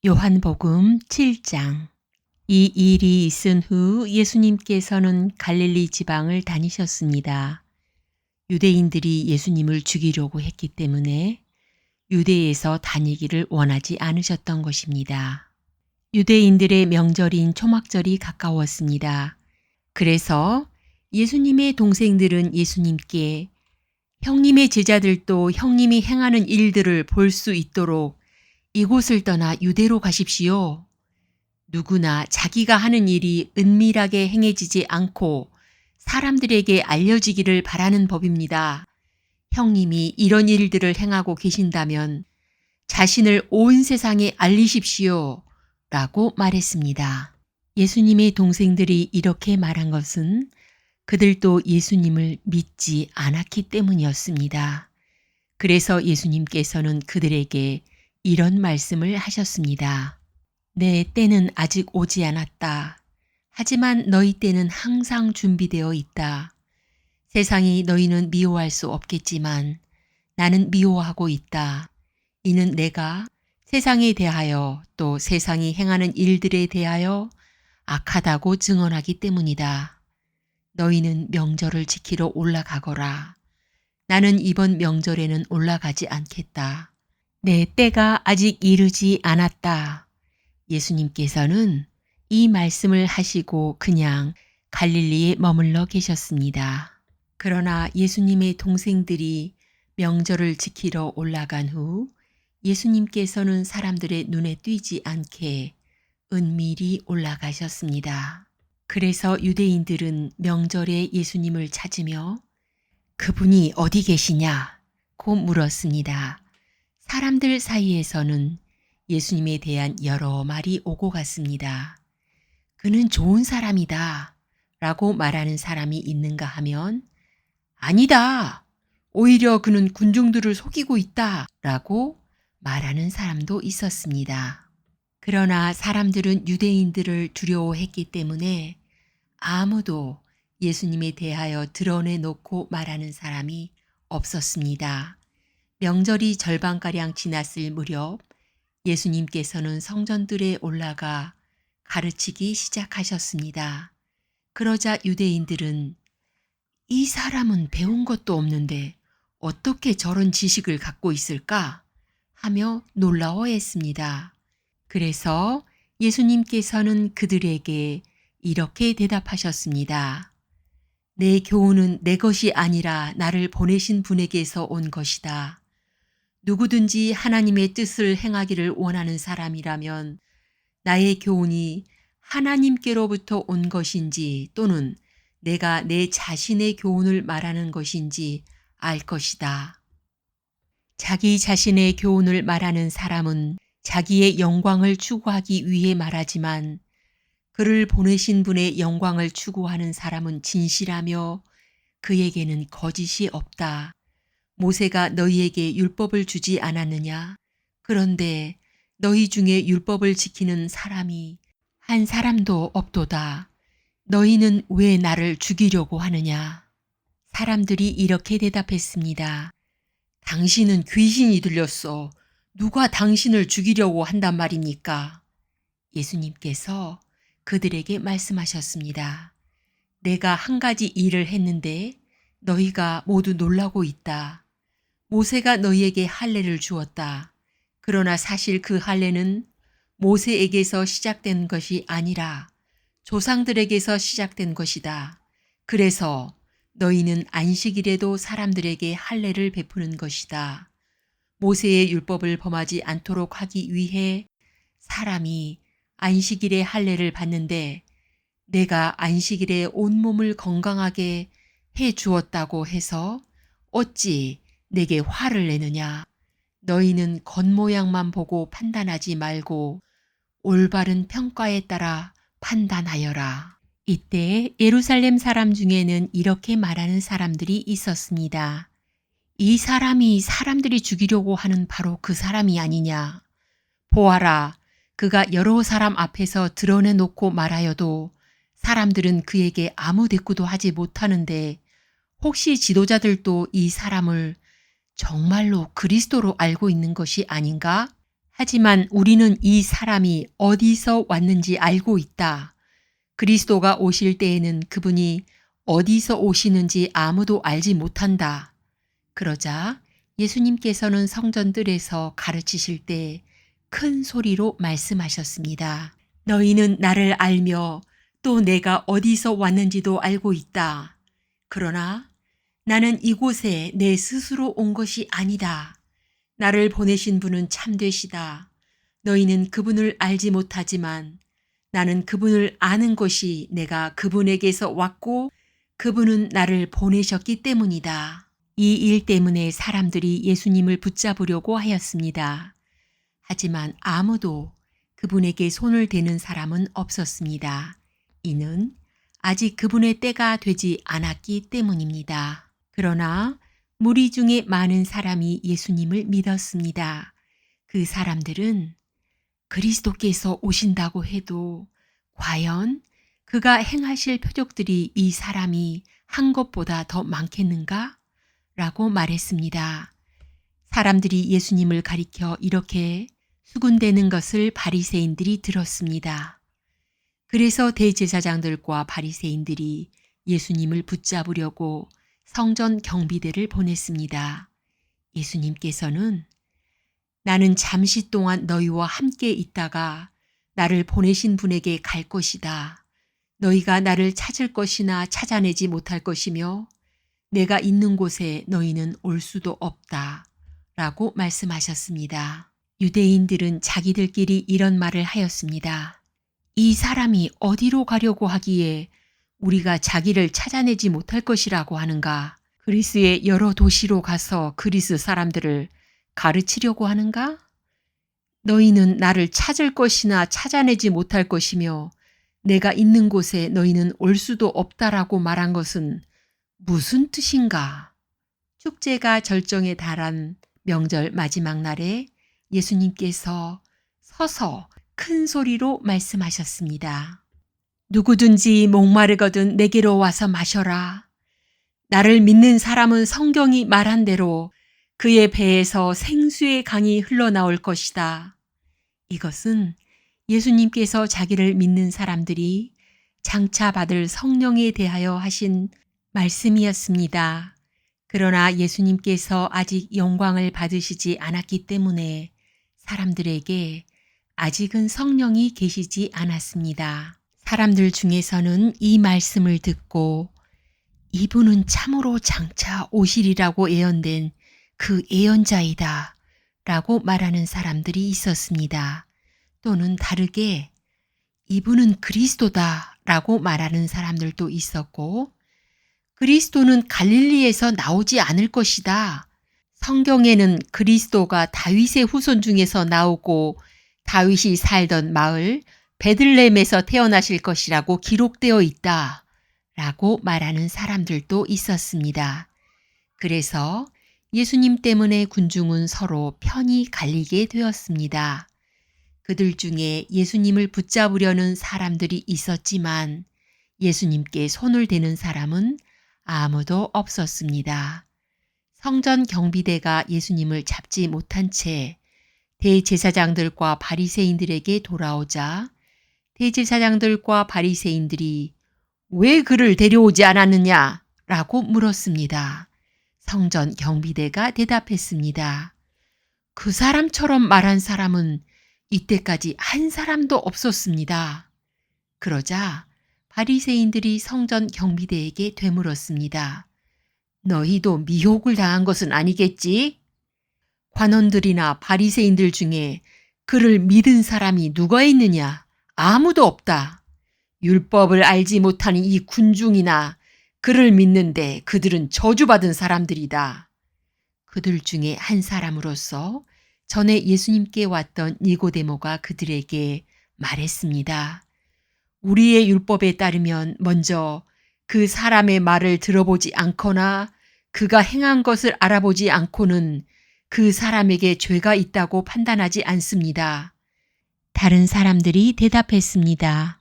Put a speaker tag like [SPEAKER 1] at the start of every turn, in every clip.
[SPEAKER 1] 요한복음 7장. 이 일이 있은 후 예수님께서는 갈릴리 지방을 다니셨습니다. 유대인들이 예수님을 죽이려고 했기 때문에 유대에서 다니기를 원하지 않으셨던 것입니다. 유대인들의 명절인 초막절이 가까웠습니다. 그래서 예수님의 동생들은 예수님께 형님의 제자들도 형님이 행하는 일들을 볼 수 있도록 이곳을 떠나 유대로 가십시오. 누구나 자기가 하는 일이 은밀하게 행해지지 않고 사람들에게 알려지기를 바라는 법입니다. 형님이 이런 일들을 행하고 계신다면 자신을 온 세상에 알리십시오. 라고 말했습니다. 예수님의 동생들이 이렇게 말한 것은 그들도 예수님을 믿지 않았기 때문이었습니다. 그래서 예수님께서는 그들에게 이런 말씀을 하셨습니다. 내 때는 아직 오지 않았다. 하지만 너희 때는 항상 준비되어 있다. 세상이 너희는 미워할 수 없겠지만 나는 미워하고 있다. 이는 내가 세상에 대하여 또 세상이 행하는 일들에 대하여 악하다고 증언하기 때문이다. 너희는 명절을 지키러 올라가거라. 나는 이번 명절에는 올라가지 않겠다. 내 때가 아직 이르지 않았다. 예수님께서는 이 말씀을 하시고 그냥 갈릴리에 머물러 계셨습니다. 그러나 예수님의 동생들이 명절을 지키러 올라간 후 예수님께서는 사람들의 눈에 띄지 않게 은밀히 올라가셨습니다. 그래서 유대인들은 명절에 예수님을 찾으며 그분이 어디 계시냐고 물었습니다. 사람들 사이에서는 예수님에 대한 여러 말이 오고 갔습니다. 그는 좋은 사람이다 라고 말하는 사람이 있는가 하면 아니다. 오히려 그는 군중들을 속이고 있다 라고 말하는 사람도 있었습니다. 그러나 사람들은 유대인들을 두려워했기 때문에 아무도 예수님에 대하여 드러내놓고 말하는 사람이 없었습니다. 명절이 절반가량 지났을 무렵 예수님께서는 성전들에 올라가 가르치기 시작하셨습니다. 그러자 유대인들은 이 사람은 배운 것도 없는데 어떻게 저런 지식을 갖고 있을까? 하며 놀라워했습니다. 그래서 예수님께서는 그들에게 이렇게 대답하셨습니다. 내 교훈은 내 것이 아니라 나를 보내신 분에게서 온 것이다. 누구든지 하나님의 뜻을 행하기를 원하는 사람이라면 나의 교훈이 하나님께로부터 온 것인지 또는 내가 내 자신의 교훈을 말하는 것인지 알 것이다. 자기 자신의 교훈을 말하는 사람은 자기의 영광을 추구하기 위해 말하지만 그를 보내신 분의 영광을 추구하는 사람은 진실하며 그에게는 거짓이 없다. 모세가 너희에게 율법을 주지 않았느냐? 그런데 너희 중에 율법을 지키는 사람이 한 사람도 없도다. 너희는 왜 나를 죽이려고 하느냐? 사람들이 이렇게 대답했습니다. 당신은 귀신이 들렸어. 누가 당신을 죽이려고 한단 말입니까? 예수님께서 그들에게 말씀하셨습니다. 내가 한 가지 일을 했는데 너희가 모두 놀라고 있다. 모세가 너희에게 할례를 주었다. 그러나 사실 그 할례는 모세에게서 시작된 것이 아니라 조상들에게서 시작된 것이다. 그래서 너희는 안식일에도 사람들에게 할례를 베푸는 것이다. 모세의 율법을 범하지 않도록 하기 위해 사람이 안식일에 할례를 받는데 내가 안식일에 온몸을 건강하게 해 주었다고 해서 어찌 내게 화를 내느냐. 너희는 겉모양만 보고 판단하지 말고 올바른 평가에 따라 판단하여라. 이때 예루살렘 사람 중에는 이렇게 말하는 사람들이 있었습니다. 이 사람이 사람들이 죽이려고 하는 바로 그 사람이 아니냐. 보아라. 그가 여러 사람 앞에서 드러내놓고 말하여도 사람들은 그에게 아무 대꾸도 하지 못하는데 혹시 지도자들도 이 사람을 정말로 그리스도로 알고 있는 것이 아닌가? 하지만 우리는 이 사람이 어디서 왔는지 알고 있다. 그리스도가 오실 때에는 그분이 어디서 오시는지 아무도 알지 못한다. 그러자 예수님께서는 성전들에서 가르치실 때 큰 소리로 말씀하셨습니다. 너희는 나를 알며 또 내가 어디서 왔는지도 알고 있다. 그러나 나는 이곳에 내 스스로 온 것이 아니다. 나를 보내신 분은 참되시다. 너희는 그분을 알지 못하지만 나는 그분을 아는 것이 내가 그분에게서 왔고 그분은 나를 보내셨기 때문이다. 이 일 때문에 사람들이 예수님을 붙잡으려고 하였습니다. 하지만 아무도 그분에게 손을 대는 사람은 없었습니다. 이는 아직 그분의 때가 되지 않았기 때문입니다. 그러나 무리 중에 많은 사람이 예수님을 믿었습니다. 그 사람들은 그리스도께서 오신다고 해도 과연 그가 행하실 표적들이 이 사람이 한 것보다 더 많겠는가? 라고 말했습니다. 사람들이 예수님을 가리켜 이렇게 수군대는 것을 바리새인들이 들었습니다. 그래서 대제사장들과 바리새인들이 예수님을 붙잡으려고 성전 경비대를 보냈습니다. 예수님께서는 나는 잠시 동안 너희와 함께 있다가 나를 보내신 분에게 갈 것이다. 너희가 나를 찾을 것이나 찾아내지 못할 것이며 내가 있는 곳에 너희는 올 수도 없다. 라고 말씀하셨습니다. 유대인들은 자기들끼리 이런 말을 하였습니다. 이 사람이 어디로 가려고 하기에 우리가 자기를 찾아내지 못할 것이라고 하는가? 그리스의 여러 도시로 가서 그리스 사람들을 가르치려고 하는가? 너희는 나를 찾을 것이나 찾아내지 못할 것이며 내가 있는 곳에 너희는 올 수도 없다라고 말한 것은 무슨 뜻인가? 축제가 절정에 달한 명절 마지막 날에 예수님께서 서서 큰 소리로 말씀하셨습니다. 누구든지 목마르거든 내게로 와서 마셔라. 나를 믿는 사람은 성경이 말한 대로 그의 배에서 생수의 강이 흘러나올 것이다. 이것은 예수님께서 자기를 믿는 사람들이 장차 받을 성령에 대하여 하신 말씀이었습니다. 그러나 예수님께서 아직 영광을 받으시지 않았기 때문에 사람들에게 아직은 성령이 계시지 않았습니다. 사람들 중에서는 이 말씀을 듣고 이분은 참으로 장차 오시리라고 예언된 그 예언자이다 라고 말하는 사람들이 있었습니다. 또는 다르게 이분은 그리스도다 라고 말하는 사람들도 있었고 그리스도는 갈릴리에서 나오지 않을 것이다. 성경에는 그리스도가 다윗의 후손 중에서 나오고 다윗이 살던 마을 베들레헴에서 태어나실 것이라고 기록되어 있다. 라고 말하는 사람들도 있었습니다. 그래서 예수님 때문에 군중은 서로 편히 갈리게 되었습니다. 그들 중에 예수님을 붙잡으려는 사람들이 있었지만 예수님께 손을 대는 사람은 아무도 없었습니다. 성전 경비대가 예수님을 잡지 못한 채 대제사장들과 바리새인들에게 돌아오자 대제사장들과 바리새인들이 왜 그를 데려오지 않았느냐? 라고 물었습니다. 성전 경비대가 대답했습니다. 그 사람처럼 말한 사람은 이때까지 한 사람도 없었습니다. 그러자 바리새인들이 성전 경비대에게 되물었습니다. 너희도 미혹을 당한 것은 아니겠지? 관원들이나 바리새인들 중에 그를 믿은 사람이 누가 있느냐? 아무도 없다. 율법을 알지 못하는 이 군중이나 그를 믿는데 그들은 저주받은 사람들이다. 그들 중에 한 사람으로서 전에 예수님께 왔던 니고데모가 그들에게 말했습니다. 우리의 율법에 따르면 먼저 그 사람의 말을 들어보지 않거나 그가 행한 것을 알아보지 않고는 그 사람에게 죄가 있다고 판단하지 않습니다. 다른 사람들이 대답했습니다.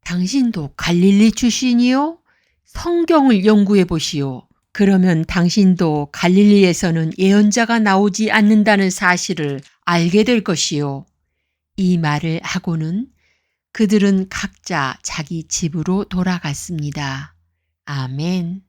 [SPEAKER 1] 당신도 갈릴리 출신이요? 성경을 연구해 보시오. 그러면 당신도 갈릴리에서는 예언자가 나오지 않는다는 사실을 알게 될 것이요. 이 말을 하고는 그들은 각자 자기 집으로 돌아갔습니다. 아멘.